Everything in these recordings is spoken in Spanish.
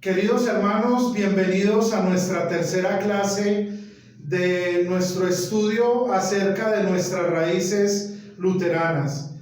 Queridos hermanos, bienvenidos a nuestra tercera clase de nuestro estudio acerca de nuestras raíces luteranas.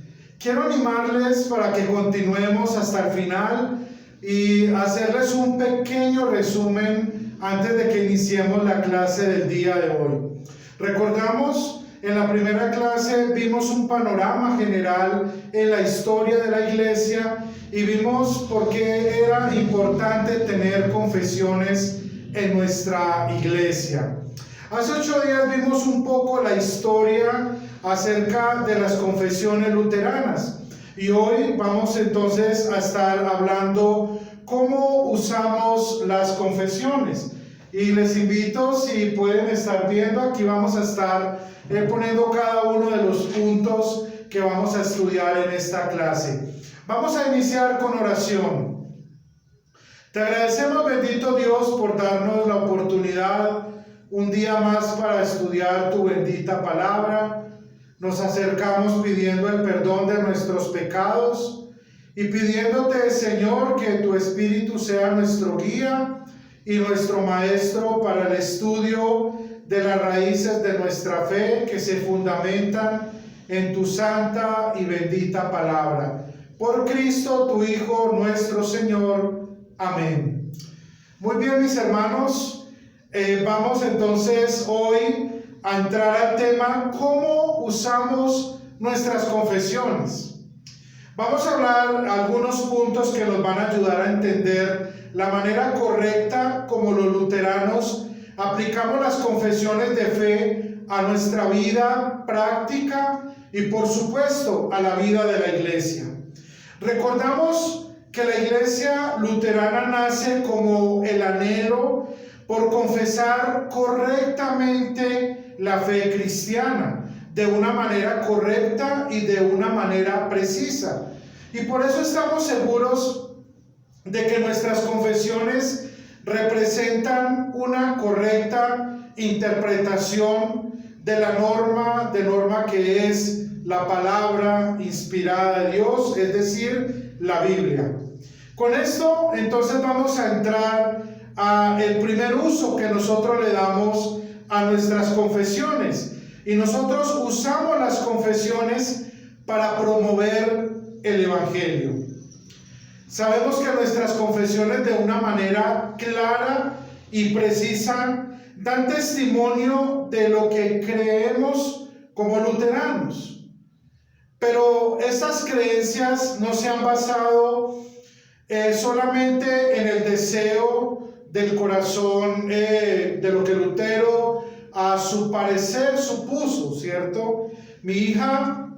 Quiero animarles para que continuemos hasta el final y hacerles un pequeño resumen antes de que iniciemos la clase del día de hoy. Recordamos, en la primera clase vimos un panorama general en la historia de la iglesia y vimos por qué era importante tener confesiones en nuestra iglesia. Hace 8 días vimos un poco la historia acerca de las confesiones luteranas y hoy vamos entonces a estar hablando cómo usamos las confesiones. Y les invito, si pueden estar viendo, aquí vamos a estar poniendo cada uno de los puntos que vamos a estudiar en esta clase. Vamos a iniciar con oración. Te agradecemos, bendito Dios, por darnos la oportunidad un día más para estudiar tu bendita palabra. Nos acercamos pidiendo el perdón de nuestros pecados y pidiéndote, Señor, que tu Espíritu sea nuestro guía y nuestro maestro para el estudio de las raíces de nuestra fe que se fundamentan en tu santa y bendita palabra. Por Cristo, tu Hijo, nuestro Señor. Amén. Muy bien, mis hermanos, vamos entonces hoy a entrar al tema ¿cómo usamos nuestras confesiones? Vamos a hablar algunos puntos que nos van a ayudar a entender la manera correcta como los luteranos aplicamos las confesiones de fe a nuestra vida práctica y por supuesto a la vida de la iglesia. Recordamos que la iglesia luterana nace como el anhelo por confesar correctamente la fe cristiana, de una manera correcta y de una manera precisa. Y por eso estamos seguros de que nuestras confesiones representan una correcta interpretación de la norma que es la palabra inspirada de Dios, es decir, la Biblia. Con esto, entonces, vamos a entrar a el primer uso que nosotros le damos a nuestras confesiones. Y nosotros usamos las confesiones para promover el Evangelio. Sabemos que nuestras confesiones, de una manera clara y precisa, dan testimonio de lo que creemos como luteranos. Pero estas creencias no se han basado solamente en el deseo del corazón de lo que Lutero a su parecer supuso, ¿cierto? Mi hija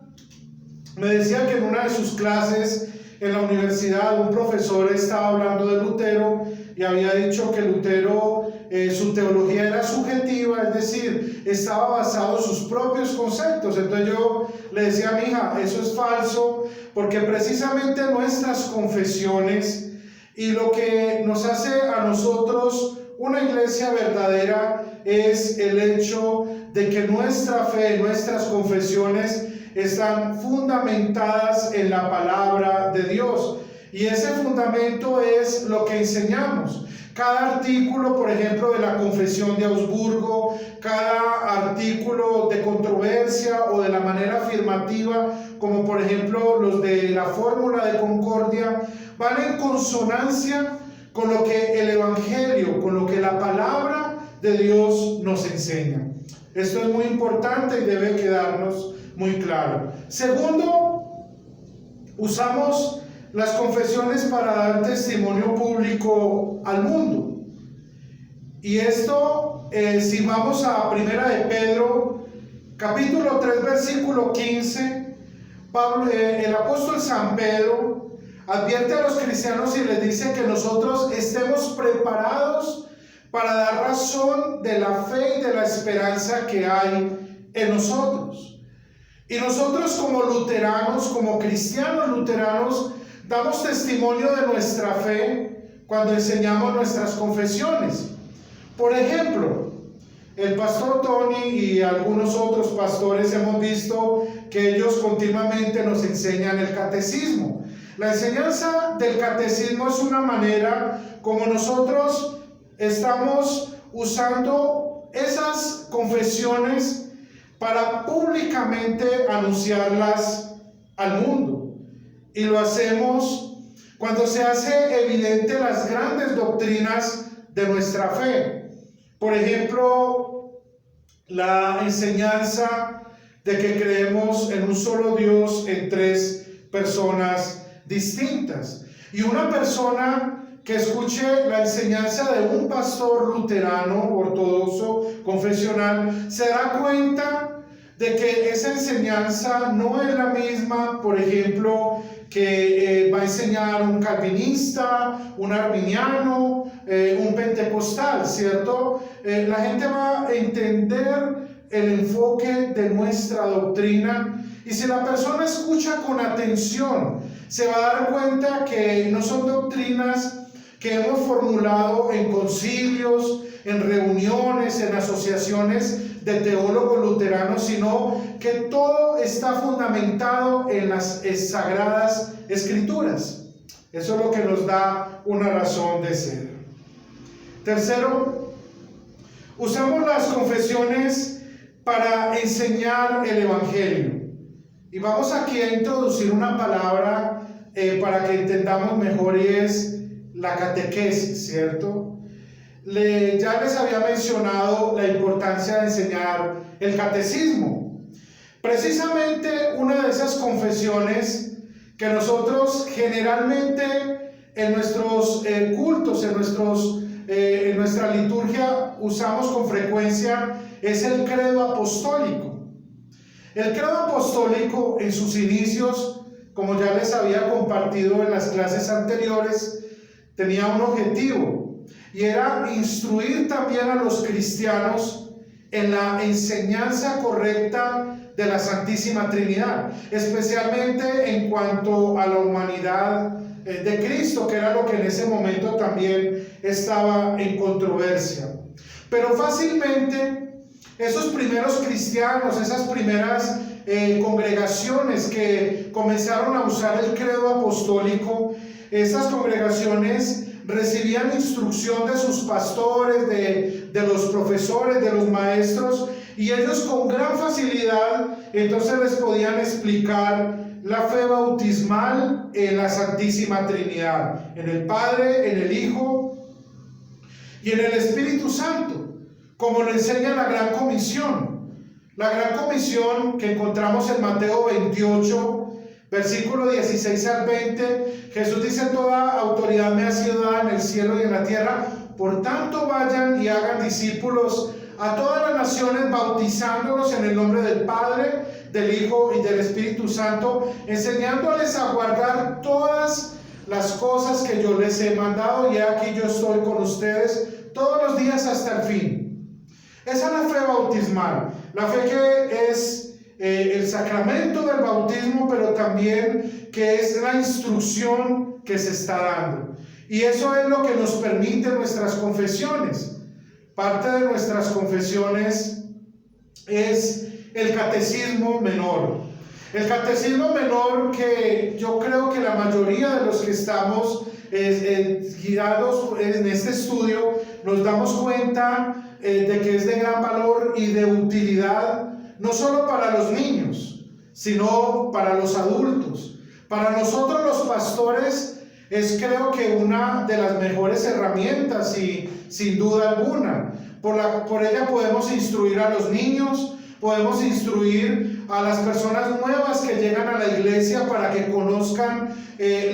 me decía que en una de sus clases en la universidad un profesor estaba hablando de Lutero y había dicho que Lutero, su teología era subjetiva, es decir, estaba basado en sus propios conceptos. Entonces yo le decía a mi hija, eso es falso, porque precisamente nuestras confesiones y lo que nos hace a nosotros una iglesia verdadera es el hecho de que nuestra fe, nuestras confesiones están fundamentadas en la palabra de Dios. Y ese fundamento es lo que enseñamos. Cada artículo, por ejemplo, de la Confesión de Augsburgo, cada artículo de controversia o de la manera afirmativa, como por ejemplo los de la Fórmula de Concordia, van en consonancia con lo que el Evangelio, con lo que la palabra de Dios nos enseña. Esto es muy importante y debe quedarnos muy claro. Segundo, usamos las confesiones para dar testimonio público al mundo. Y esto, si vamos a Primera de Pedro, capítulo 3, versículo 15, el apóstol San Pedro advierte a los cristianos y les dice que nosotros estemos preparados para dar razón de la fe y de la esperanza que hay en nosotros. Y nosotros como luteranos, como cristianos luteranos, damos testimonio de nuestra fe cuando enseñamos nuestras confesiones. Por ejemplo, el pastor Tony y algunos otros pastores hemos visto que ellos continuamente nos enseñan el catecismo. La enseñanza del catecismo es una manera como nosotros estamos usando esas confesiones para públicamente anunciarlas al mundo. Y lo hacemos cuando se hace evidente las grandes doctrinas de nuestra fe. Por ejemplo, la enseñanza de que creemos en un solo Dios en tres personas distintas. Y una persona que escuche la enseñanza de un pastor luterano, ortodoxo, confesional, se da cuenta de que esa enseñanza no es la misma, por ejemplo, que va a enseñar un calvinista, un arminiano, un pentecostal, ¿cierto? La gente va a entender el enfoque de nuestra doctrina, y si la persona escucha con atención, se va a dar cuenta que no son doctrinas que hemos formulado en concilios, en reuniones, en asociaciones de teólogos luteranos, sino que todo está fundamentado en las sagradas escrituras. Eso es lo que nos da una razón de ser. Tercero, usamos las confesiones para enseñar el evangelio. Y vamos aquí a introducir una palabra para que entendamos mejor, y es la catequesis, ¿cierto? Ya les había mencionado la importancia de enseñar el catecismo. Precisamente una de esas confesiones que nosotros generalmente en nuestros cultos, en nuestra liturgia usamos con frecuencia, es el credo apostólico. El credo apostólico en sus inicios, como ya les había compartido en las clases anteriores, tenía un objetivo, y era instruir también a los cristianos en la enseñanza correcta de la Santísima Trinidad, especialmente en cuanto a la humanidad de Cristo, que era lo que en ese momento también estaba en controversia. Pero fácilmente esos primeros cristianos, esas primeras congregaciones que comenzaron a usar el credo apostólico, estas congregaciones recibían instrucción de sus pastores, de los profesores, de los maestros, y ellos con gran facilidad entonces les podían explicar la fe bautismal en la Santísima Trinidad, en el Padre, en el Hijo y en el Espíritu Santo, como lo enseña la Gran Comisión. La Gran Comisión que encontramos en Mateo 28, versículo 16 al 20, Jesús dice: toda autoridad me ha sido dada en el cielo y en la tierra, por tanto vayan y hagan discípulos a todas las naciones, bautizándolos en el nombre del Padre, del Hijo y del Espíritu Santo, enseñándoles a guardar todas las cosas que yo les he mandado, y aquí yo estoy con ustedes todos los días hasta el fin. Esa es la fe bautismal, la fe que es el sacramento del bautismo, pero también que es la instrucción que se está dando. Y eso es lo que nos permite nuestras confesiones. Parte de nuestras confesiones es el catecismo menor. El catecismo menor, que yo creo que la mayoría de los que estamos guiados en este estudio nos damos cuenta de que es de gran valor y de utilidad, no solo para los niños, sino para los adultos. Para nosotros los pastores es, creo que, una de las mejores herramientas, y sin duda alguna. Por ella podemos instruir a los niños, podemos instruir a las personas nuevas que llegan a la iglesia para que conozcan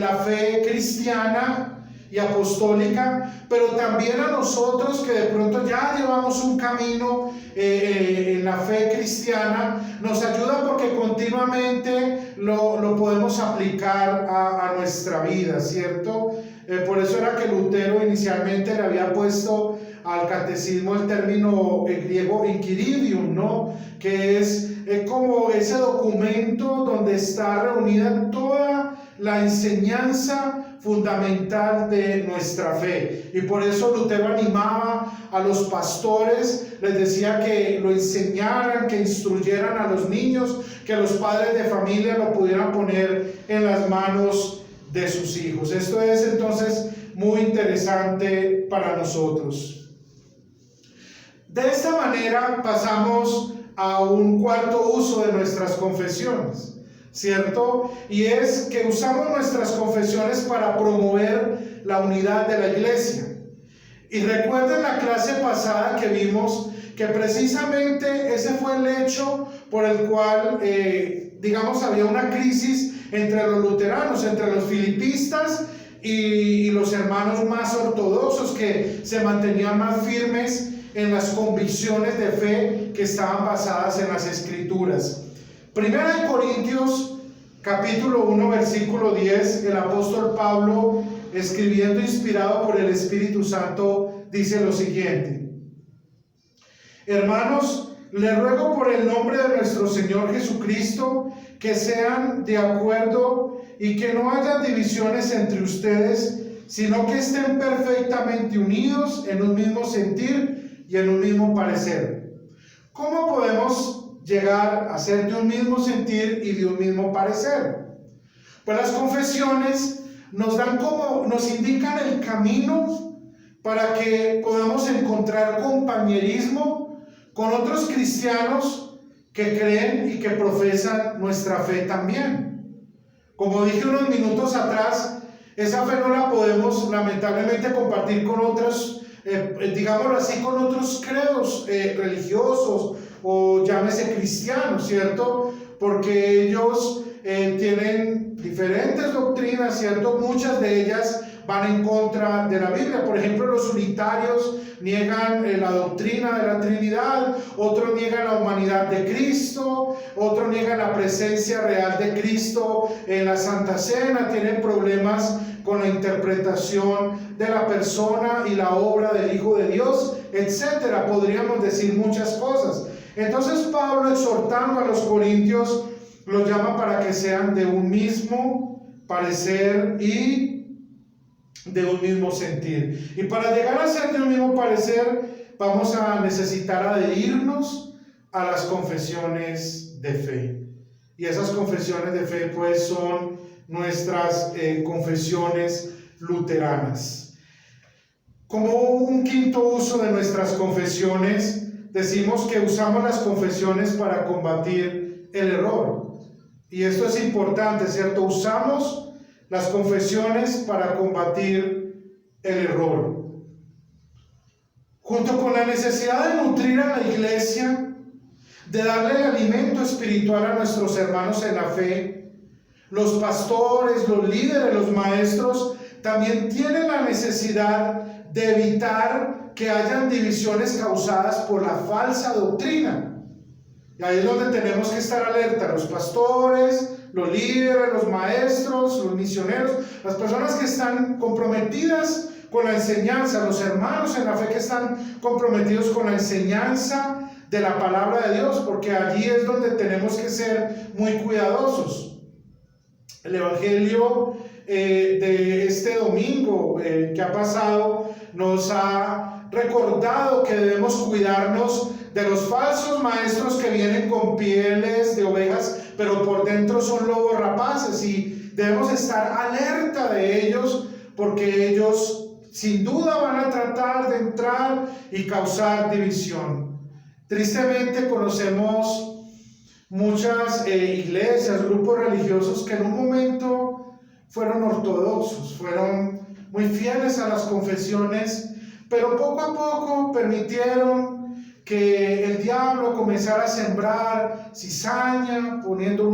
la fe cristiana y apostólica, pero también a nosotros que de pronto ya llevamos un camino en la fe cristiana, nos ayuda porque continuamente lo podemos aplicar a nuestra vida, ¿cierto? Por eso era que Lutero inicialmente le había puesto al catecismo el término griego inquiridium, ¿no? Que es como ese documento donde está reunida toda la enseñanza fundamental de nuestra fe. Y por eso Lutero animaba a los pastores, les decía que lo enseñaran, que instruyeran a los niños, que los padres de familia lo pudieran poner en las manos de sus hijos. Esto es entonces muy interesante para nosotros. De esta manera pasamos a un cuarto uso de nuestras confesiones, ¿cierto? Y es que usamos nuestras confesiones para promover la unidad de la iglesia. Y recuerden la clase pasada que vimos que precisamente ese fue el hecho por el cual, había una crisis entre los luteranos, entre los filipistas y los hermanos más ortodoxos que se mantenían más firmes en las convicciones de fe que estaban basadas en las Escrituras. Primera de Corintios, capítulo 1, versículo 10, el apóstol Pablo, escribiendo inspirado por el Espíritu Santo, dice lo siguiente: hermanos, les ruego por el nombre de nuestro Señor Jesucristo que sean de acuerdo y que no haya divisiones entre ustedes, sino que estén perfectamente unidos en un mismo sentir y en un mismo parecer. ¿Cómo podemos llegar a ser de un mismo sentir y de un mismo parecer? Pues las confesiones nos indican el camino para que podamos encontrar compañerismo con otros cristianos que creen y que profesan nuestra fe también. Como dije unos minutos atrás, esa fe no la podemos lamentablemente compartir con otros, digámoslo así, con otros credos religiosos o llámese cristianos, ¿cierto? Porque ellos tienen diferentes doctrinas, ¿cierto? Muchas de ellas van en contra de la Biblia. Por ejemplo, los unitarios niegan la doctrina de la Trinidad, otros niegan la humanidad de Cristo, otros niegan la presencia real de Cristo en la Santa Cena, tienen problemas con la interpretación de la persona y la obra del Hijo de Dios, etcétera. Podríamos decir muchas cosas. Entonces Pablo, exhortando a los corintios, los llama para que sean de un mismo parecer y de un mismo sentir. Y para llegar a ser de un mismo parecer, vamos a necesitar adherirnos a las confesiones de fe. Y esas confesiones de fe, pues, son nuestras confesiones luteranas. Como un quinto uso de nuestras confesiones, decimos que usamos las confesiones para combatir el error. Y esto es importante, ¿cierto? Usamos las confesiones para combatir el error. Junto con la necesidad de nutrir a la iglesia, de darle el alimento espiritual a nuestros hermanos en la fe, los pastores, los líderes, los maestros también tienen la necesidad de evitar que hayan divisiones causadas por la falsa doctrina. Y ahí es donde tenemos que estar alerta, los pastores, los líderes, los maestros, los misioneros, las personas que están comprometidas con la enseñanza, los hermanos en la fe que están comprometidos con la enseñanza de la palabra de Dios, porque allí es donde tenemos que ser muy cuidadosos. El evangelio de este domingo que ha pasado nos ha recordado que debemos cuidarnos de los falsos maestros que vienen con pieles de ovejas, pero por dentro son lobos rapaces, y debemos estar alerta de ellos, porque ellos sin duda van a tratar de entrar y causar división. Tristemente conocemos muchas iglesias, grupos religiosos que en un momento fueron ortodoxos, fueron muy fieles a las confesiones, pero poco a poco permitieron que el diablo comenzara a sembrar cizaña, poniendo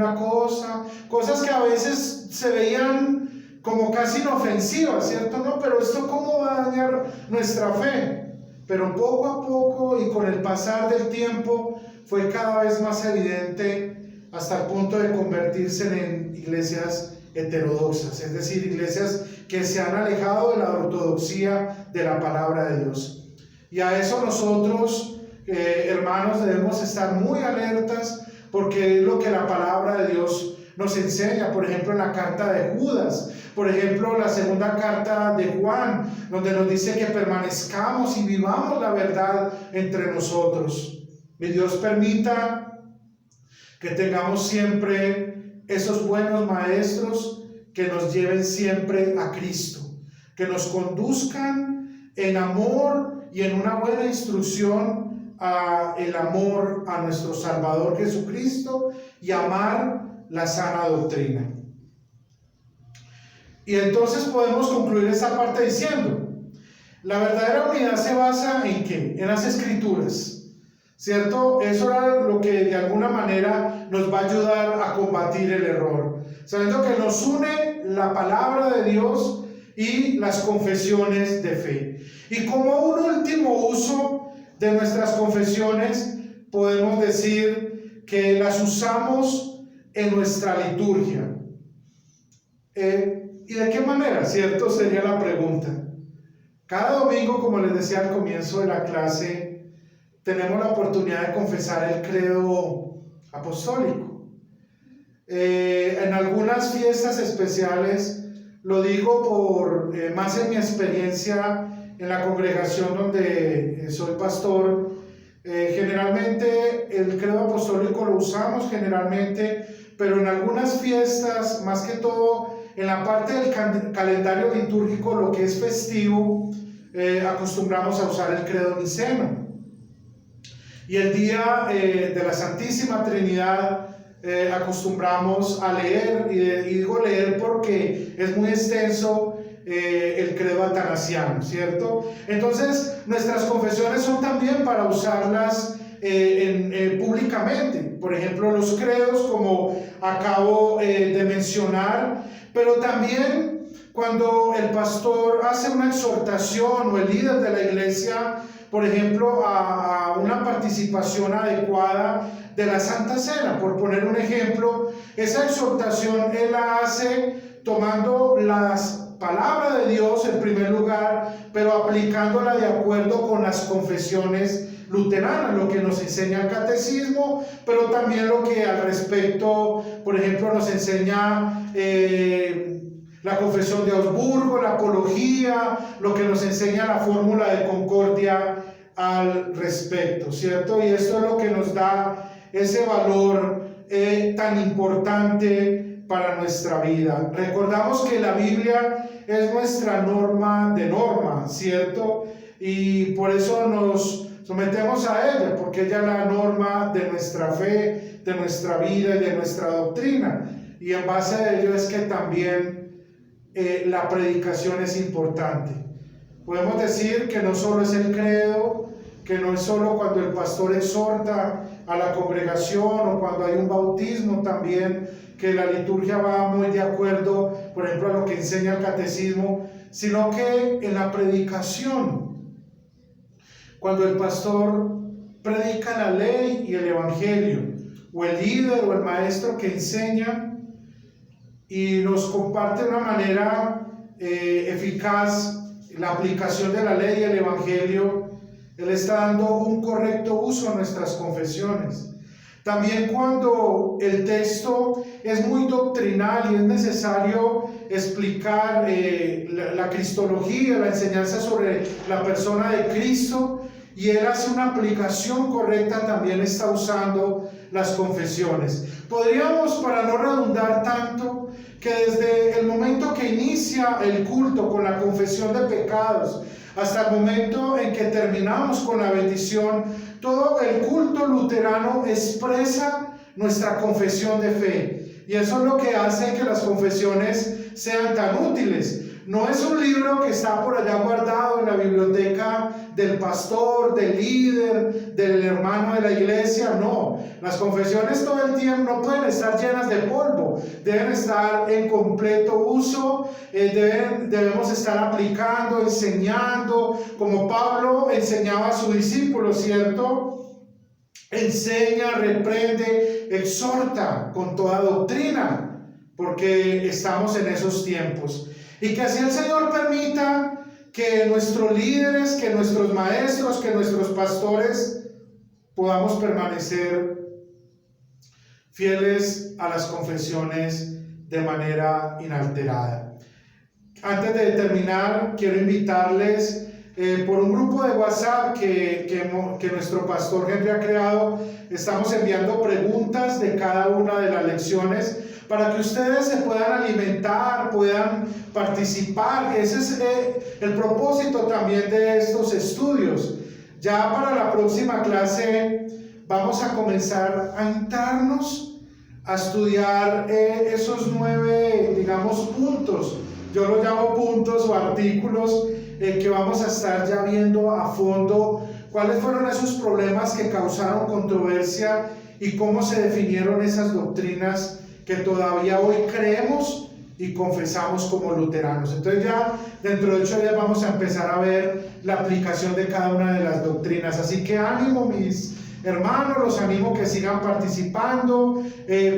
cosas que a veces se veían como casi inofensivas, ¿cierto? No, pero esto ¿cómo va a dañar nuestra fe? Pero poco a poco y con el pasar del tiempo fue cada vez más evidente, hasta el punto de convertirse en iglesias heterodoxas, es decir, iglesias que se han alejado de la ortodoxia de la palabra de Dios. Y a eso nosotros, hermanos, debemos estar muy alertas, porque es lo que la palabra de Dios nos enseña. Por ejemplo, en la carta de Judas, por ejemplo, la segunda carta de Juan, donde nos dice que permanezcamos y vivamos la verdad entre nosotros. Y Dios permita que tengamos siempre esos buenos maestros que nos lleven siempre a Cristo, que nos conduzcan en amor y en una buena instrucción a el amor a nuestro Salvador Jesucristo y amar la sana doctrina. Y entonces podemos concluir esta parte diciendo, la verdadera unidad se basa ¿en qué? En las Escrituras, ¿cierto? Eso era lo que de alguna manera nos va a ayudar a combatir el error, sabiendo que nos une la palabra de Dios y las confesiones de fe. Y como un último uso de nuestras confesiones, podemos decir que las usamos en nuestra liturgia. ¿Y de qué manera? ¿Cierto? Sería la pregunta. Cada domingo, como les decía al comienzo de la clase, tenemos la oportunidad de confesar el credo apostólico. En algunas fiestas especiales, lo digo por más en mi experiencia en la congregación donde soy pastor, generalmente el credo apostólico lo usamos generalmente, pero en algunas fiestas, más que todo en la parte del calendario litúrgico, lo que es festivo, acostumbramos a usar el credo niceno. Y el día de la Santísima Trinidad acostumbramos a leer, y digo leer porque es muy extenso, el credo atanasiano, ¿cierto? Entonces nuestras confesiones son también para usarlas públicamente, por ejemplo los credos como acabo de mencionar, pero también cuando el pastor hace una exhortación o el líder de la iglesia, por ejemplo, a una participación adecuada de la Santa Cena, por poner un ejemplo, esa exhortación él la hace tomando las palabras de Dios en primer lugar, pero aplicándola de acuerdo con las confesiones luteranas, lo que nos enseña el catecismo, pero también lo que al respecto, por ejemplo, nos enseña la confesión de Augsburgo, la apología, lo que nos enseña la fórmula de concordia al respecto, ¿cierto? Y esto es lo que nos da ese valor tan importante para nuestra vida. Recordamos que la Biblia es nuestra norma de normas, ¿cierto? Y por eso nos sometemos a ella, porque ella es la norma de nuestra fe, de nuestra vida y de nuestra doctrina. Y en base a ello es que también la predicación es importante. Podemos decir que no solo es el credo, que no es solo cuando el pastor exhorta a la congregación o cuando hay un bautismo también, que la liturgia va muy de acuerdo, por ejemplo, a lo que enseña el catecismo, sino que en la predicación, cuando el pastor predica la ley y el evangelio, o el líder o el maestro que enseña y nos comparte de una manera eficaz la aplicación de la ley y el evangelio, él está dando un correcto uso a nuestras confesiones. También cuando el texto es muy doctrinal y es necesario explicar la cristología, la enseñanza sobre la persona de Cristo, y él hace una aplicación correcta, también está usando las confesiones. Podríamos, para no redundar tanto, que desde el momento que inicia el culto con la confesión de pecados hasta el momento en que terminamos con la bendición, todo el culto luterano expresa nuestra confesión de fe. Y eso es lo que hace que las confesiones sean tan útiles. No es un libro que está por allá guardado en la biblioteca del pastor, del líder, del hermano de la iglesia. No, las confesiones todo el tiempo no pueden estar llenas de polvo, deben estar en completo uso, debemos estar aplicando, enseñando, como Pablo enseñaba a sus discípulos, ¿cierto? Enseña, reprende, exhorta con toda doctrina, porque estamos en esos tiempos. Y que así el Señor permita que nuestros líderes, que nuestros maestros, que nuestros pastores podamos permanecer fieles a las confesiones de manera inalterada. Antes de terminar, quiero invitarles por un grupo de WhatsApp que nuestro pastor Henry ha creado. Estamos enviando preguntas de cada una de las lecciones para que ustedes se puedan alimentar, puedan participar. Ese es el propósito también de estos estudios. Ya para la próxima clase vamos a comenzar a entrarnos a estudiar esos 9, digamos, puntos. Yo los llamo puntos o artículos que vamos a estar ya viendo a fondo cuáles fueron esos problemas que causaron controversia y cómo se definieron esas doctrinas que todavía hoy creemos y confesamos como luteranos. Entonces ya dentro de 8 días vamos a empezar a ver la aplicación de cada una de las doctrinas. Así que ánimo, mis hermanos, los animo que sigan participando,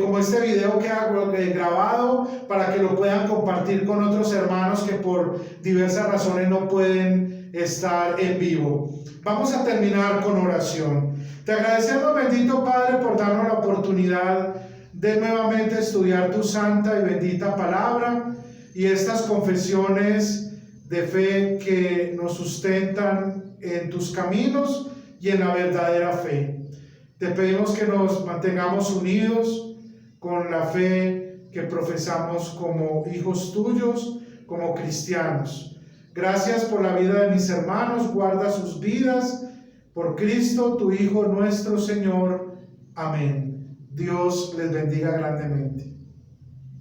como este video que hago grabado, para que lo puedan compartir con otros hermanos que por diversas razones no pueden estar en vivo. Vamos a terminar con oración. Te agradecemos, bendito Padre, por darnos la oportunidad de nuevamente estudiar tu santa y bendita palabra y estas confesiones de fe que nos sustentan en tus caminos y en la verdadera fe. Te pedimos que nos mantengamos unidos con la fe que profesamos como hijos tuyos, como cristianos. Gracias por la vida de mis hermanos, guarda sus vidas, por Cristo, tu Hijo nuestro Señor. Amén. Dios les bendiga grandemente.